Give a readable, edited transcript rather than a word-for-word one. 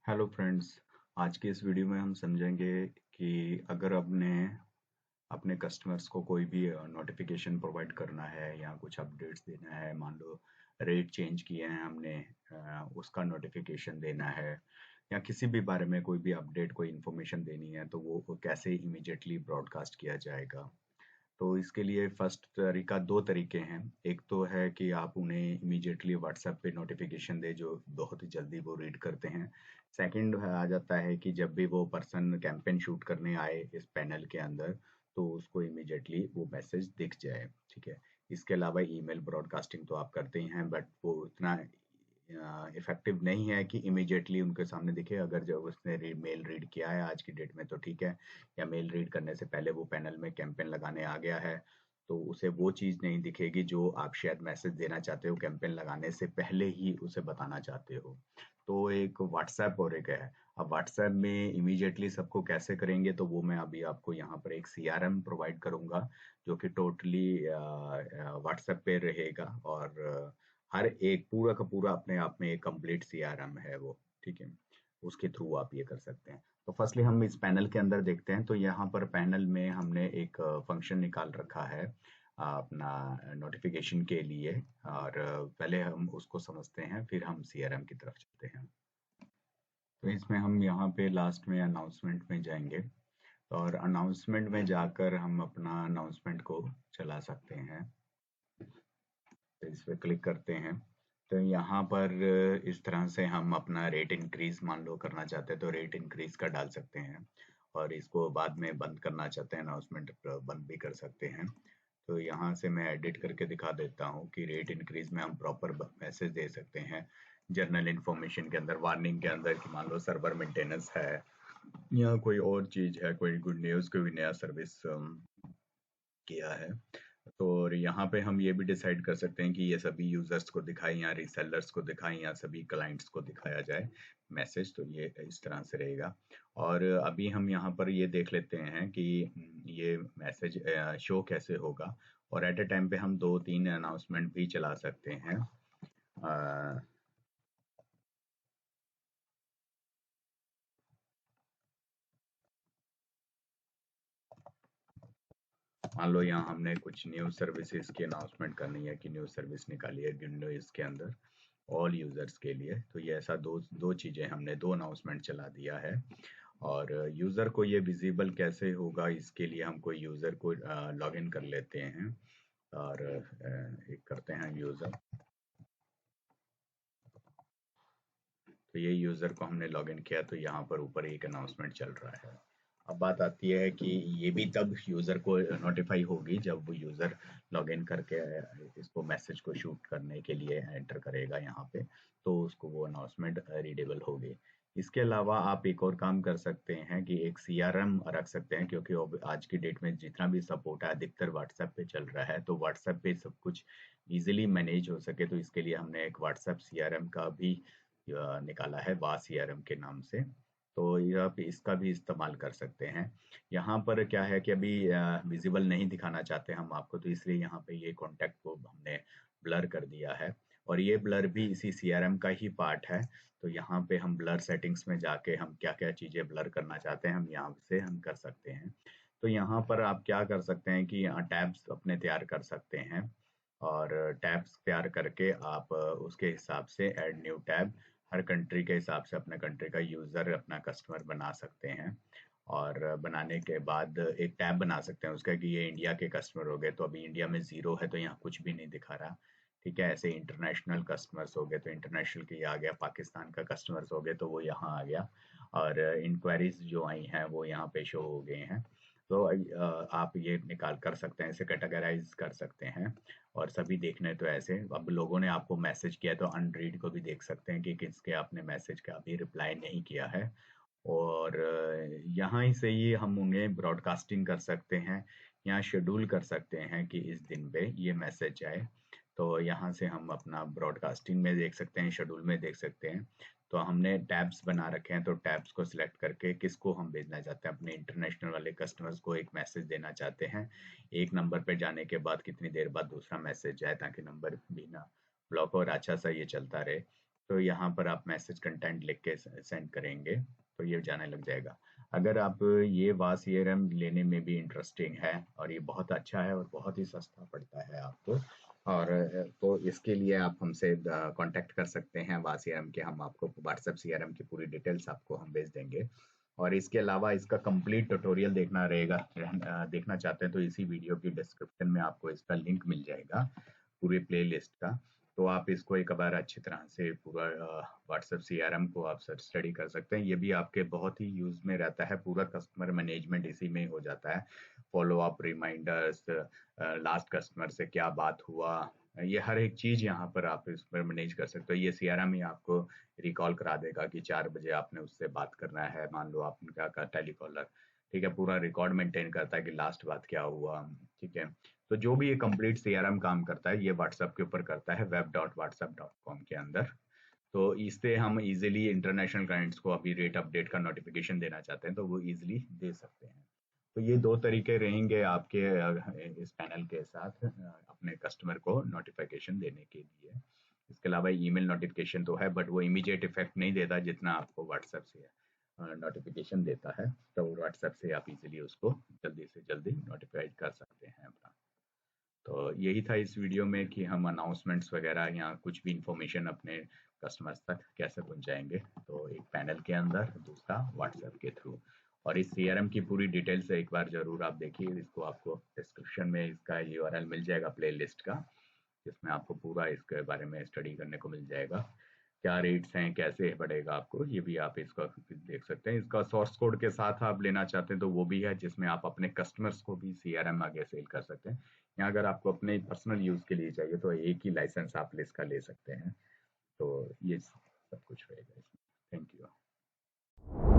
Hello friends. आज की इस वीडियो में हम समझेंगे कि अगर अपने अपने कस्टमर्स को कोई भी नोटिफिकेशन प्रोवाइड करना है या कुछ अपडेट्स देना है। मान लो रेट चेंज किए हैं हमने, उसका नोटिफिकेशन देना है या किसी भी बारे में कोई भी अपडेट कोई इन्फॉर्मेशन देनी है तो वो कैसे इमीडिएटली ब्रॉडकास्ट किया जाएगा। तो इसके लिए फर्स्ट तरीका, दो तरीके हैं। एक तो है कि आप उन्हें इमीडिएटली व्हाट्सएप पे नोटिफिकेशन दे जो बहुत ही जल्दी वो रीड करते हैं। सेकंड आ जाता है कि जब भी वो पर्सन कैंपेन शूट करने आए इस पैनल के अंदर तो उसको इमीडिएटली वो मैसेज दिख जाए। ठीक है। इसके अलावा ईमेल ब्रॉडकास्टिंग तो आप करते ही हैं, बट वो उतना इफेक्टिव नहीं है कि इमीडिएटली उनके सामने दिखे। अगर जब उसने मेल रीड किया है आज की डेट में तो ठीक है, या मेल रीड करने से पहले वो पैनल में कैंपेन लगाने आ गया है तो उसे वो चीज नहीं दिखेगी जो आप शायद मैसेज देना चाहते हो, कैंपेन लगाने से पहले ही उसे बताना चाहते हो। तो एक व्हाट्सएप और एक है। अब व्हाट्सएप में इमीडिएटली सबको कैसे करेंगे तो वो मैं अभी आपको यहाँ पर एक सीआरएम प्रोवाइड करूंगा जो कि टोटली व्हाट्सएप पे रहेगा। और हर एक पूरा का पूरा अपने आप में एक कंप्लीट सीआरएम है वो। ठीक है। उसके थ्रू आप ये कर सकते हैं। तो फर्स्टली हम इस पैनल के अंदर देखते हैं। तो यहाँ पर पैनल में हमने एक फंक्शन निकाल रखा है अपना नोटिफिकेशन के लिए। और पहले हम उसको समझते हैं फिर हम सीआरएम की तरफ चलते हैं। तो इसमें हम यहाँ पे लास्ट में अनाउंसमेंट में जाएंगे और अनाउंसमेंट में जाकर हम अपना अनाउंसमेंट को चला सकते हैं। तो इस पे क्लिक करते हैं। तो यहाँ पर इस तरह से हम अपना रेट इंक्रीज मान लो करना चाहते हैं तो रेट इंक्रीज का डाल सकते हैं। और इसको बाद में बंद करना चाहते हैं अनाउंसमेंट बंद भी कर सकते हैं। तो यहाँ से मैं एडिट करके दिखा देता हूँ कि रेट इंक्रीज में हम प्रॉपर मैसेज दे सकते हैं। जर्नल इन्फॉर्मेशन के अंदर, वार्निंग के अंदर कि मान लो सर्वर मेंटेनेंस है या कोई और चीज है, कोई गुड न्यूज, कोई नया सर्विस किया है। तो और यहाँ पे हम ये भी डिसाइड कर सकते हैं कि ये सभी यूजर्स को दिखाएं या रीसेलर्स को दिखाएं या सभी क्लाइंट्स को दिखाया जाए मैसेज। तो ये इस तरह से रहेगा। और अभी हम यहाँ पर ये देख लेते हैं कि ये मैसेज शो कैसे होगा। और एट ए टाइम पे हम दो तीन अनाउंसमेंट भी चला सकते हैं। अ, मान लो यहाँ हमने कुछ न्यू सर्विसेज की अनाउंसमेंट करनी है कि न्यू सर्विस निकाली है विंडोज के अंदर ऑल यूजर्स के लिए। तो ये ऐसा दो दो चीजें हमने दो अनाउंसमेंट चला दिया है। और यूजर को ये विजिबल कैसे होगा इसके लिए हम कोई यूजर को लॉग इन कर लेते हैं। और एक करते हैं यूजर। तो ये यूजर को हमने लॉग इन किया तो यहाँ पर ऊपर एक अनाउंसमेंट चल रहा है। अब बात आती है कि ये भी तब यूजर को नोटिफाई होगी जब वो यूजर लॉग इन करके इसको मैसेज को शूट करने के लिए एंटर करेगा यहाँ पे। तो उसको वो अनाउंसमेंट रीडेबल होगी। इसके अलावा आप एक और काम कर सकते हैं कि एक सीआरएम रख सकते हैं, क्योंकि अब आज की डेट में जितना भी सपोर्ट है अधिकतर व्हाट्सएप पे चल रहा है। तो व्हाट्सएप पे सब कुछ इजीली मैनेज हो सके तो इसके लिए हमने एक व्हाट्सएप सीआरएम का भी निकाला है, वा सीआरएम के नाम से। तो आप इसका भी इस्तेमाल कर सकते हैं। यहाँ पर क्या है कि अभी विजिबल नहीं दिखाना चाहते हम आपको, तो इसलिए यहाँ पे ये कॉन्टेक्ट को हमने ब्लर कर दिया है। और ये ब्लर भी इसी सीआरएम का ही पार्ट है। तो यहाँ पे हम ब्लर सेटिंग्स में जाके हम क्या क्या चीजें ब्लर करना चाहते हैं हम यहाँ से हम कर सकते हैं। तो यहाँ पर आप क्या कर सकते हैं कि यहाँ टैब्स अपने तैयार कर सकते हैं। और टैब्स तैयार करके आप उसके हिसाब से ऐड न्यू टैब, हर कंट्री के हिसाब से अपने कंट्री का यूजर अपना कस्टमर बना सकते हैं। और बनाने के बाद एक टैब बना सकते हैं उसका कि ये इंडिया के कस्टमर हो गए तो अभी इंडिया में जीरो है तो यहाँ कुछ भी नहीं दिखा रहा। ठीक है। ऐसे इंटरनेशनल कस्टमर्स हो गए तो इंटरनेशनल के ये आ गया, पाकिस्तान का कस्टमर्स हो गए तो वो यहाँ आ गया। और इंक्वायरीज जो आई हैं वो यहाँ पे शो हो गए हैं। तो आप ये निकाल कर सकते हैं, इसे कैटेगराइज कर सकते हैं। और सभी देखने तो ऐसे, अब लोगों ने आपको मैसेज किया तो अनरीड को भी देख सकते हैं कि किसके आपने मैसेज का अभी रिप्लाई नहीं किया है। और यहाँ ही से ही हम उन्हें ब्रॉडकास्टिंग कर सकते हैं। यहाँ शेड्यूल कर सकते हैं कि इस दिन पे ये मैसेज आए। तो यहाँ से हम अपना ब्रॉडकास्टिंग में देख सकते हैं, शेड्यूल में देख सकते हैं। तो हमने टैब्स बना रखे हैं तो टैब्स को सिलेक्ट करके किसको हम भेजना चाहते हैं, अपने इंटरनेशनल वाले कस्टमर्स को एक मैसेज देना चाहते हैं। एक नंबर पे जाने के बाद कितनी देर बाद दूसरा मैसेज जाए ताकि नंबर भी ना ब्लॉक और अच्छा सा ये चलता रहे। तो यहाँ पर आप मैसेज कंटेंट लिख के सेंड करेंगे तो ये जाने लग जाएगा। अगर आप ये वाह सीआरएम लेने में भी इंटरेस्टिंग है और ये बहुत अच्छा है और बहुत ही सस्ता पड़ता है आपको, और तो इसके लिए आप हमसे कांटेक्ट कर सकते हैं वाह सीआरएम के। हम आपको व्हाट्सएप सीआरएम की पूरी डिटेल्स आपको हम भेज देंगे। और इसके अलावा इसका कंप्लीट ट्यूटोरियल देखना रहेगा, देखना चाहते हैं तो इसी वीडियो की डिस्क्रिप्शन में आपको इसका लिंक मिल जाएगा पूरे प्ले लिस्ट का। तो आप इसको एक बार अच्छी तरह से पूरा व्हाट्सएप सीआरएम को आप सर स्टडी कर सकते हैं। ये भी आपके बहुत ही यूज में रहता है, पूरा कस्टमर मैनेजमेंट इसी में ही हो जाता है। Follow up, reminders, last customer से क्या बात हुआ, ये हर एक चीज यहाँ पर आप इस पर मैनेज कर सकते हो। ये सीआरएम ही आपको रिकॉल करा देगा कि 4 बजे आपने उससे बात करना है, मान लो आपने क्या कहा टेलीकॉलर, ठीक है, पूरा रिकॉर्ड मेंटेन करता है कि लास्ट बात क्या हुआ, ठीक है। तो जो भी ये कंप्लीट सीआरएम काम करता है ये व्हाट्सएप के ऊपर करता है, web.whatsapp.com के अंदर। तो इससे हम इजीली इंटरनेशनल क्लाइंट्स को अभी रेट अपडेट का नोटिफिकेशन देना चाहते हैं तो वो इजीली दे सकते हैं। तो ये 2 तरीके रहेंगे आपके इस पैनल के साथ अपने कस्टमर को नोटिफिकेशन देने के लिए। इसके अलावा ईमेल नोटिफिकेशन तो है बट वो इमीडिएट इफेक्ट नहीं देता जितना आपको व्हाट्सएप से नोटिफिकेशन देता है। तो व्हाट्सएप से आप इजीली उसको जल्दी से जल्दी नोटिफाइड कर सकते हैं अपना। तो यही था इस वीडियो में कि हम अनाउंसमेंट्स वगैरह या कुछ भी इंफॉर्मेशन अपने कस्टमर्स तक कैसे पहुंचाएंगे, तो एक पैनल के अंदर, दूसरा व्हाट्सएप के थ्रू। और इस सीआरएम की पूरी डिटेल्स एक बार जरूर आप देखिए, इसको आपको डिस्क्रिप्शन में इसका यूआरएल मिल जाएगा प्ले लिस्ट का, जिसमें आपको पूरा इसके बारे में स्टडी करने को मिल जाएगा। क्या रेट्स हैं, कैसे बढ़ेगा आपको, ये भी आप इसका देख सकते हैं। इसका सोर्स कोड के साथ आप लेना चाहते हैं तो वो भी है, जिसमें आप अपने कस्टमर्स को भी सीआरएम आगे सेल कर सकते हैं। या अगर आपको अपने पर्सनल यूज के लिए चाहिए तो एक ही लाइसेंस आप इसका ले सकते हैं। तो ये सब कुछ रहेगा इसमें। Thank you.